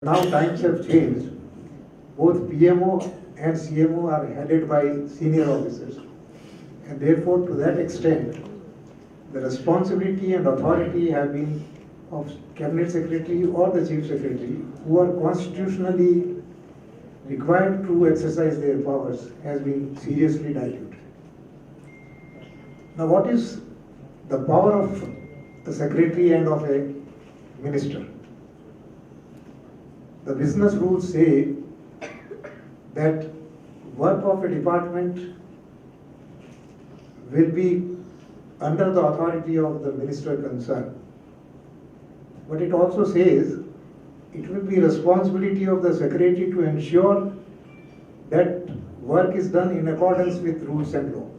Now times have changed. Both PMO and CMO are headed by senior officers. And therefore, to that extent, the responsibility and authority have been of Cabinet Secretary or the Chief Secretary, who are constitutionally required to exercise their powers, has been seriously diluted. Now, what is the power of the Secretary and of a Minister? The business rules say that work of a department will be under the authority of the minister concerned. But it also says it will be responsibility of the secretary to ensure that work is done in accordance with rules and law.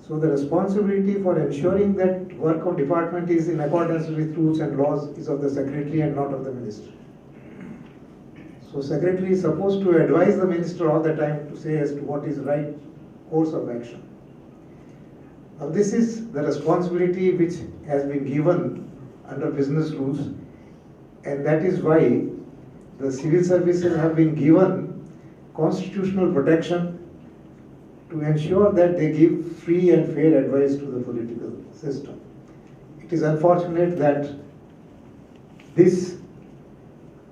So the responsibility for ensuring that work of department is in accordance with rules and laws is of the secretary and not of the minister. So secretary is supposed to advise the minister all the time to say as to what is right course of action. Now this is the responsibility which has been given under business rules, and that is why the civil services have been given constitutional protection to ensure that they give free and fair advice to the political system. It is unfortunate that this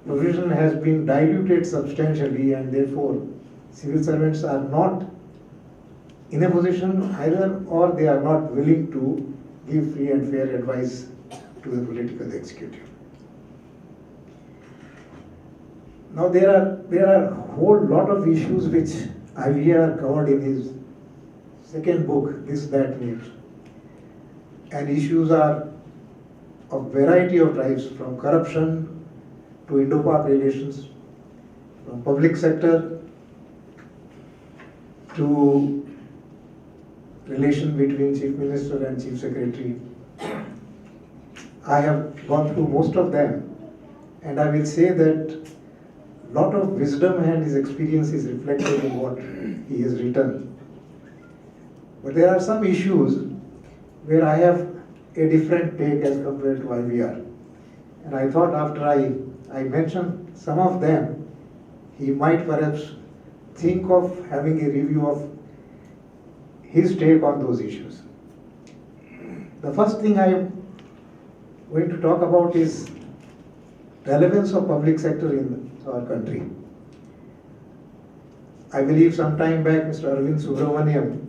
provision has been diluted substantially, and therefore civil servants are not in a position either, or they are not willing to give free and fair advice to the political executive. Now there are a whole lot of issues which IVR covered in his second book, This, That, Needs. And issues are of variety of types, from corruption to Indo-Pak relations, from public sector to relation between Chief Minister and Chief Secretary. I have gone through most of them, and I will say that a lot of wisdom and his experience is reflected in what he has written. But there are some issues where I have a different take as compared to IVR. And I thought after I mentioned some of them, he might perhaps think of having a review of his take on those issues. The first thing I am going to talk about is relevance of public sector in our country. I believe some time back Mr. Arvind Subramaniam,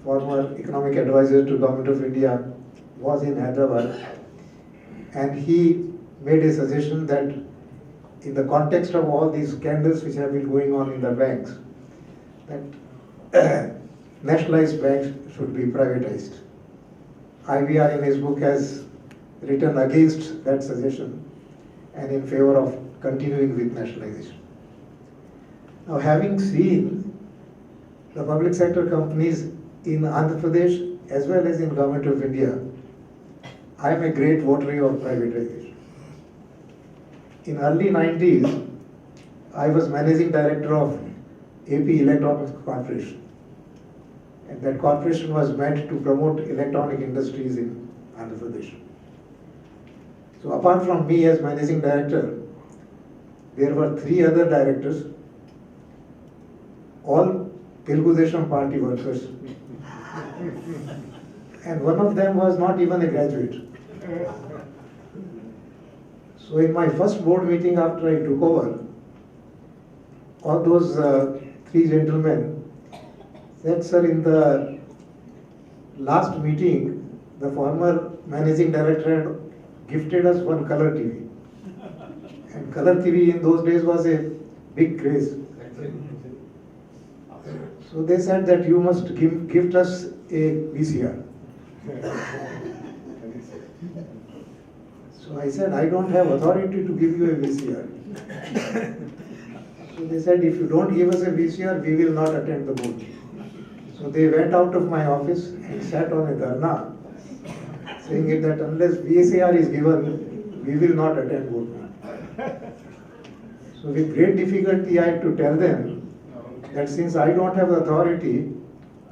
former economic advisor to Government of India, was in Hyderabad, and he made a suggestion that in the context of all these scandals which have been going on in the banks, that nationalized banks should be privatized. IVR in his book has written against that suggestion and in favor of continuing with nationalization. Now, having seen the public sector companies in Andhra Pradesh as well as in Government of India, I am a great votary of privatization. In early 90s, I was managing director of AP Electronics Corporation, and that corporation was meant to promote electronic industries in Andhra Pradesh. So apart from me as managing director, there were 3 other directors, all Telugu Desam party workers, and one of them was not even a graduate. So in my first board meeting after I took over, all those 3 gentlemen said, "Sir, in the last meeting, the former managing director had gifted us one color TV. And color TV in those days was a big craze. So they said that you must gift us a VCR. So I said, I don't have authority to give you a VCR. So they said, if you don't give us a VCR, we will not attend the board. So they went out of my office and sat on a dharna, saying it that unless VCR is given, we will not attend board meeting. So with great difficulty, I had to tell them that since I don't have authority,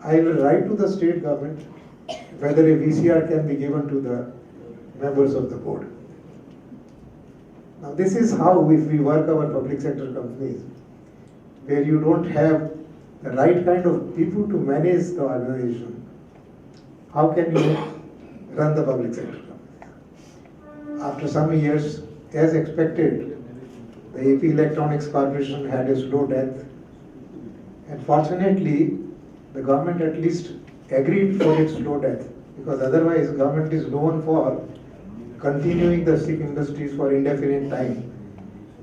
I will write to the state government whether a VCR can be given to the members of the board. Now this is how, if we work our public sector companies, where you don't have the right kind of people to manage the organization, how can you run the public sector company? After some years, as expected, the AP Electronics Corporation had a slow death, and fortunately, the government at least agreed for its slow death, because otherwise government is known for continuing the SIG industries for indefinite time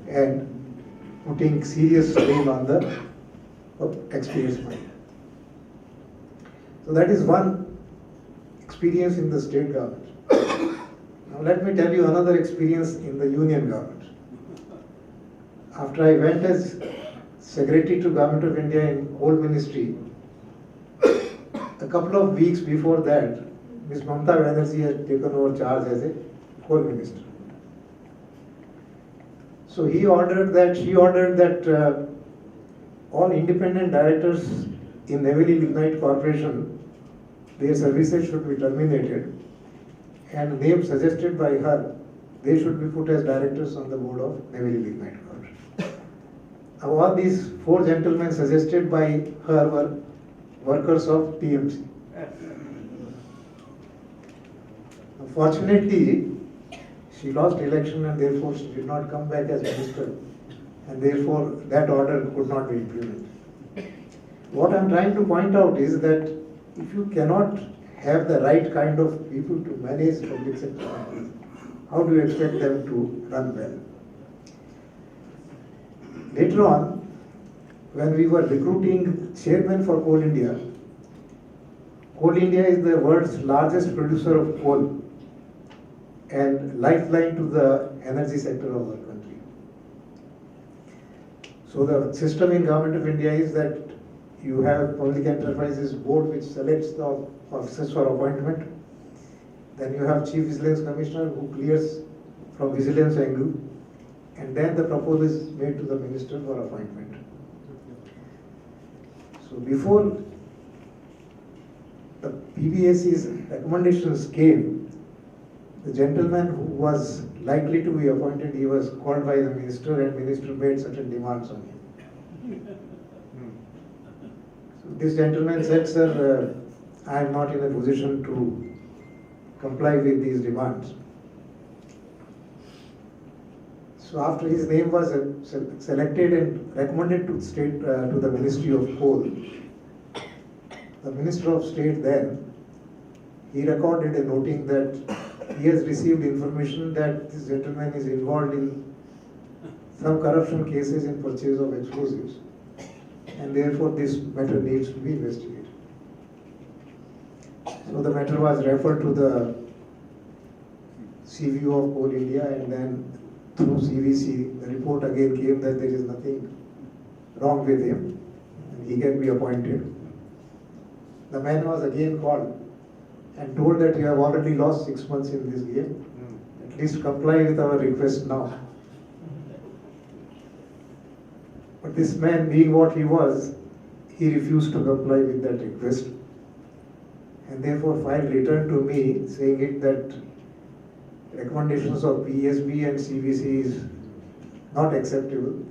and putting serious strain on the taxpayers' money. So that is one experience in the state government. Now let me tell you another experience in the union government. After I went as Secretary to Government of India in Coal Ministry, a couple of weeks before that, Ms. Mamata Banerjee had taken over charge as a Coal Minister. So she ordered that all independent directors in Neyveli Lignite Corporation, their services should be terminated, and names suggested by her, they should be put as directors on the board of Neyveli Lignite Corporation. Now all these four gentlemen suggested by her were workers of TMC. Fortunately, she lost election and therefore she did not come back as minister, and therefore that order could not be implemented. What I am trying to point out is that if you cannot have the right kind of people to manage public sector companies, how do you expect them to run well? Later on, when we were recruiting chairman for Coal India is the world's largest producer of coal and lifeline to the energy sector of our country. So the system in Government of India is that you have Public Enterprises Board which selects the officers for appointment. Then you have Chief Vigilance Commissioner who clears from vigilance angle, and then the proposal is made to the Minister for appointment. So before the PBSC's recommendations came, the gentleman who was likely to be appointed, he was called by the Minister, and Minister made certain demands on him. So this gentleman said, sir, I am not in a position to comply with these demands. So after his name was selected and recommended to the Ministry of Coal, the Minister of State then, he recorded a noting that he has received information that this gentleman is involved in some corruption cases in purchase of explosives, and therefore this matter needs to be investigated. So the matter was referred to the CVO of Coal India, and then through CVC, the report again came that there is nothing wrong with him, and he can be appointed. The man was again called and told that you have already lost 6 months in this game. At least comply with our request now. But this man, being what he was, he refused to comply with that request. And therefore file returned to me saying it that recommendations of PSB and CVC is not acceptable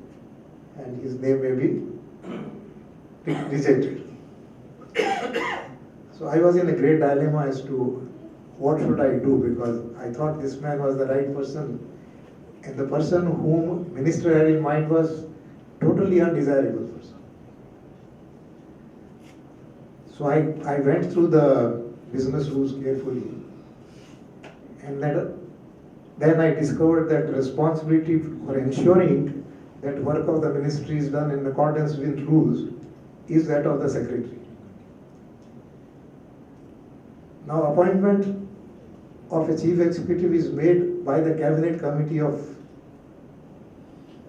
and his name may be rejected. So I was in a great dilemma as to what should I do, because I thought this man was the right person, and the person whom Minister had in mind was totally undesirable person. So I went through the business rules carefully, and then I discovered that responsibility for ensuring that work of the ministry is done in accordance with rules is that of the secretary. Now, appointment of a chief executive is made by the cabinet committee of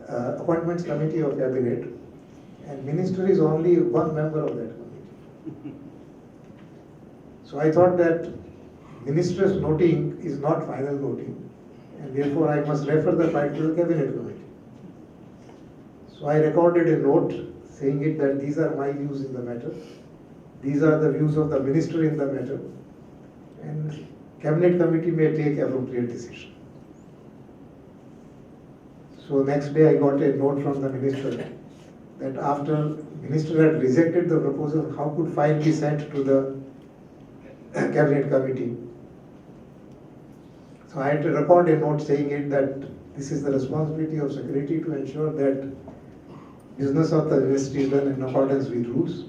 appointments committee of cabinet, and minister is only one member of that committee. So I thought that minister's noting is not final noting, and therefore I must refer the file to the cabinet committee. So I recorded a note saying it that these are my views in the matter, these are the views of the minister in the matter, and cabinet committee may take appropriate decision. So next day I got a note from the minister that after minister had rejected the proposal, how could file be sent to the cabinet committee? So I had to record a note saying it that this is the responsibility of secretary to ensure that business of the university is done in accordance with rules.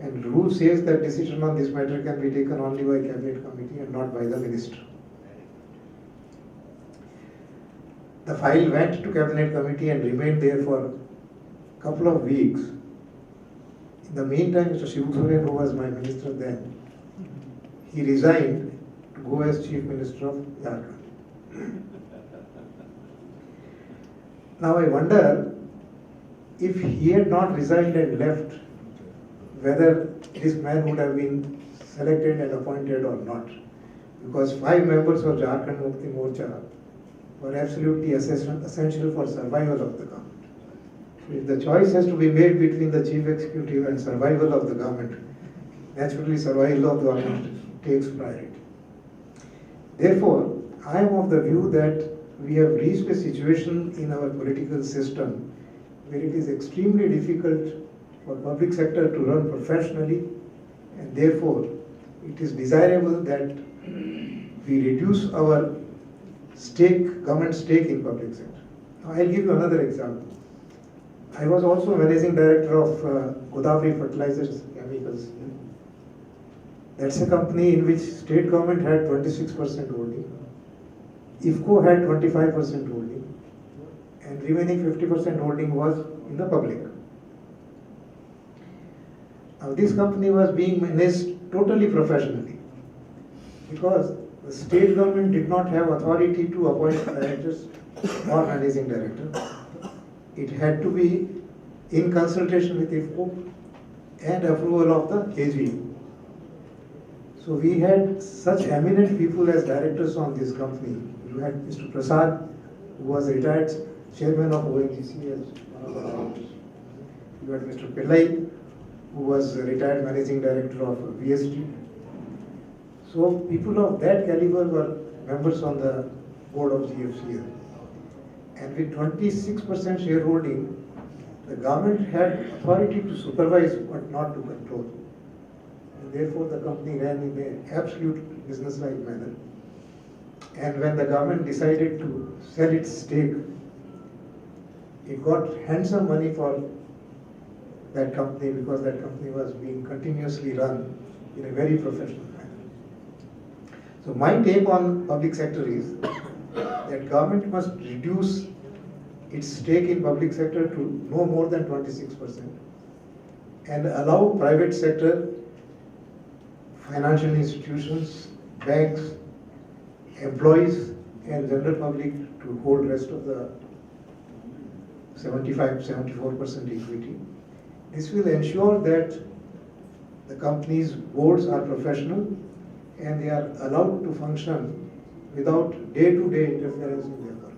And rule says that decision on this matter can be taken only by cabinet committee and not by the minister. The file went to cabinet committee and remained there for a couple of weeks. In the meantime, Mr. Shibu Soren, who was my minister then, he resigned to go as chief minister of Jharkhand. Now I wonder if he had not resigned and left, whether this man would have been selected and appointed or not. Because 5 members of Jharkhand Mukti Morcha were absolutely essential for survival of the government. So if the choice has to be made between the chief executive and survival of the government, naturally survival of the government takes priority. Therefore, I am of the view that we have reached a situation in our political system where it is extremely difficult for public sector to run professionally, and therefore it is desirable that we reduce our government stake in public sector. Now, I'll give you another example. I was also managing director of Godavari Fertilizers Chemicals. That's a company in which state government had 26% holding, IFCO had 25% holding, and remaining 50% holding was in the public. Now this company was being managed totally professionally because the state government did not have authority to appoint directors or managing director. It had to be in consultation with IFCO and approval of the AGU. So we had such eminent people as directors on this company. You had Mr. Prasad, who was retired chairman of ONGC as one of the directors. You had Mr. Pillai, who was retired managing director of VST. So people of that caliber were members on the board of GFCL. And with 26% shareholding, the government had authority to supervise but not to control. And therefore the company ran in an absolute business-like manner. And when the government decided to sell its stake, it got handsome money for that company because that company was being continuously run in a very professional manner. So my take on public sector is that government must reduce its stake in public sector to no more than 26% and allow private sector, financial institutions, banks, employees and general public to hold rest of the 75-74% equity. This will ensure that the company's boards are professional and they are allowed to function without day-to-day interference in their work.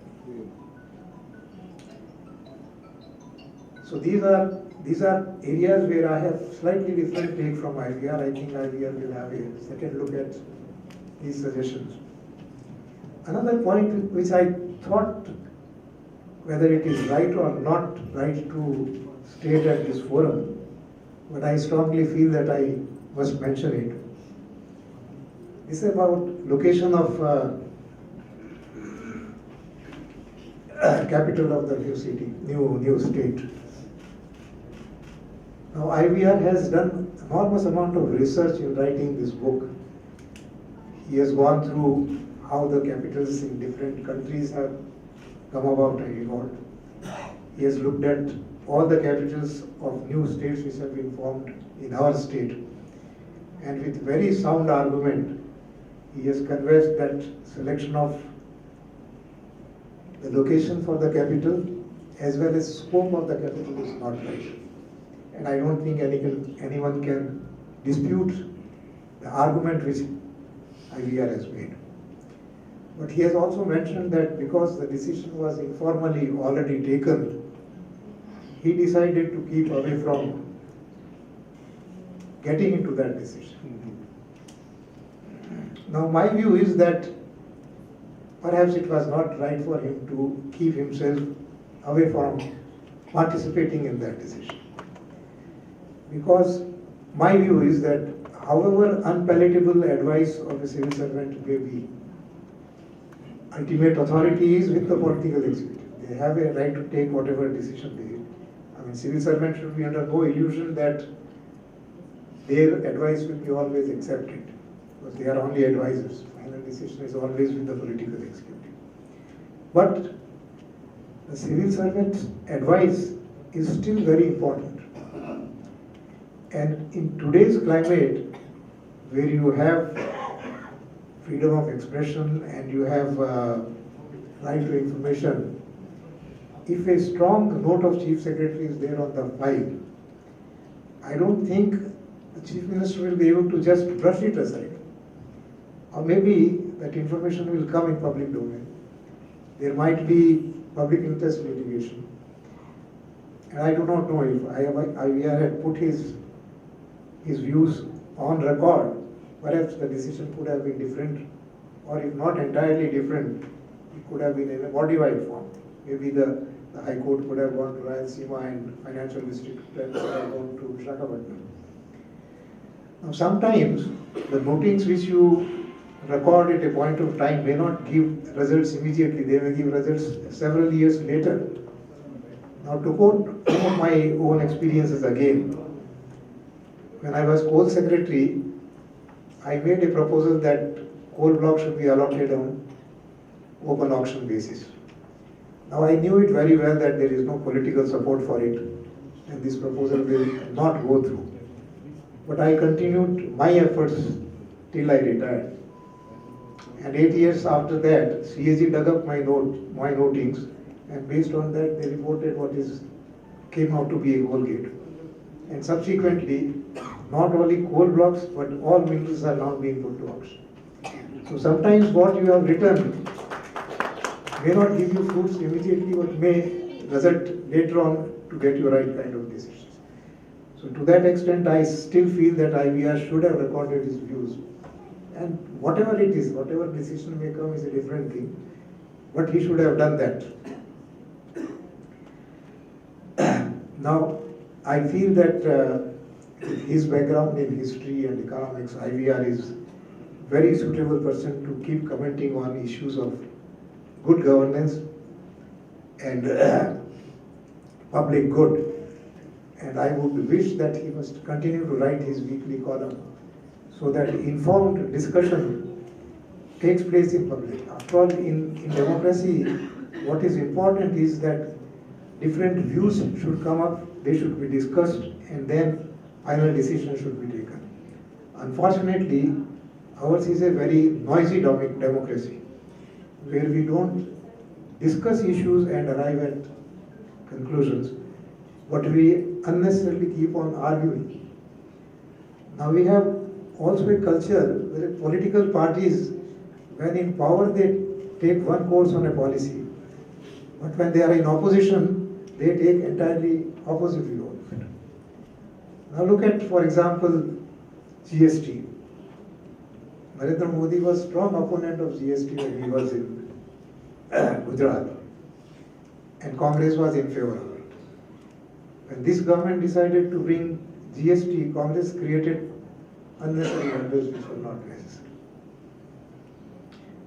So these are areas where I have slightly different take from IVR. I think IVR will have a second look at these suggestions. Another point which I thought whether it is right or not right to state at this forum, but I strongly feel that I must mention it. This is about location of capital of the new city, new state. Now IVR has done enormous amount of research in writing this book. He has gone through how the capitals in different countries have come about and evolved. He has looked at all the capitals of new states which have been formed in our state. And with very sound argument, he has convinced that selection of the location for the capital as well as scope of the capital is not right. And I don't think anyone can dispute the argument which IVR has made. But he has also mentioned that because the decision was informally already taken, he decided to keep away from getting into that decision. Now my view is that perhaps it was not right for him to keep himself away from participating in that decision. Because my view is that however unpalatable advice of a civil servant may be, ultimate authority is with the political executive. They have a right to take whatever decision they. I mean, civil servants should be under no illusion that their advice will be always accepted, because they are only advisors. Final decision is always with the political executive. But the civil servant's advice is still very important. And in today's climate, where you have freedom of expression and you have right to information, if a strong note of Chief Secretary is there on the file, I don't think the Chief Minister will be able to just brush it aside. Or maybe that information will come in public domain. There might be public interest litigation. And I do not know if IVR had put his views on record, perhaps the decision could have been different, or if not entirely different, it could have been in a modified form. Maybe the High Court could have gone to Rayalaseema and Financial District could have gone to Visakhapatnam. Now sometimes the notings which you record at a point of time may not give results immediately, they may give results several years later. Now to quote some of my own experiences again, when I was coal secretary, I made a proposal that coal blocks should be allotted on open auction basis. Now I knew it very well that there is no political support for it and this proposal will not go through. But I continued my efforts till I retired. And 8 years after that, CAG dug up my notings, and based on that they reported what came out to be a coal gate. And subsequently, not only coal blocks, but all minerals are now being put to auction. So sometimes what you have written may not give you fruits immediately, but may result later on to get your right kind of decisions. So to that extent, I still feel that IVR should have recorded his views. And whatever it is, whatever decision may come is a different thing, but he should have done that. Now, I feel that his background in history and economics, IVR is very suitable person to keep commenting on issues of good governance and public good. And I would wish that he must continue to write his weekly column so that informed discussion takes place in public. After all, in democracy, what is important is that different views should come up, they should be discussed, and then final decision should be taken. Unfortunately, ours is a very noisy democracy, where we don't discuss issues and arrive at conclusions, but we unnecessarily keep on arguing. Now we have also a culture where political parties, when in power, they take one course on a policy, but when they are in opposition, they take entirely opposite view of it. Now look at, for example, GST. Narendra Modi was a strong opponent of GST when he was in Gujarat, and Congress was in favor of it. When this government decided to bring GST, Congress created unnecessary hurdles which were not necessary.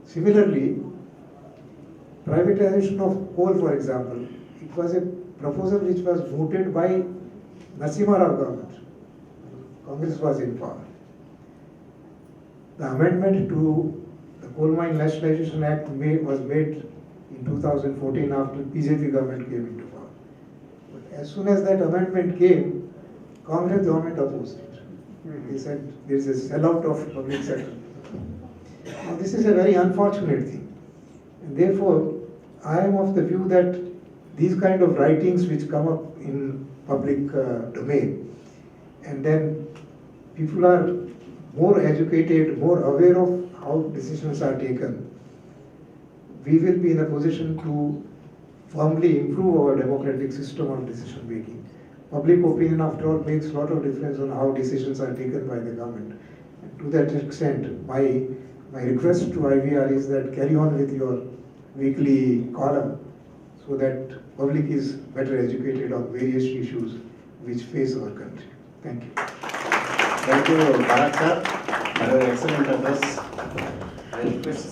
Similarly, privatization of coal, for example, it was a proposal which was voted by Narasimha Rao government. Congress was in power. The amendment to the Coal Mine Nationalization Act was made in 2014 after BJP government came into power. But as soon as that amendment came, Congress government opposed it. They said there is a sellout of public sector. Now this is a very unfortunate thing. And therefore, I am of the view that these kind of writings which come up in public domain, and then people are more educated, more aware of how decisions are taken, we will be in a position to firmly improve our democratic system of decision making. Public opinion, after all, makes a lot of difference on how decisions are taken by the government. And to that extent, my request to IVR is that carry on with your weekly column, so that public is better educated on various issues which face our country. Thank you. Thank you, Bharat sir, for your excellent address. I request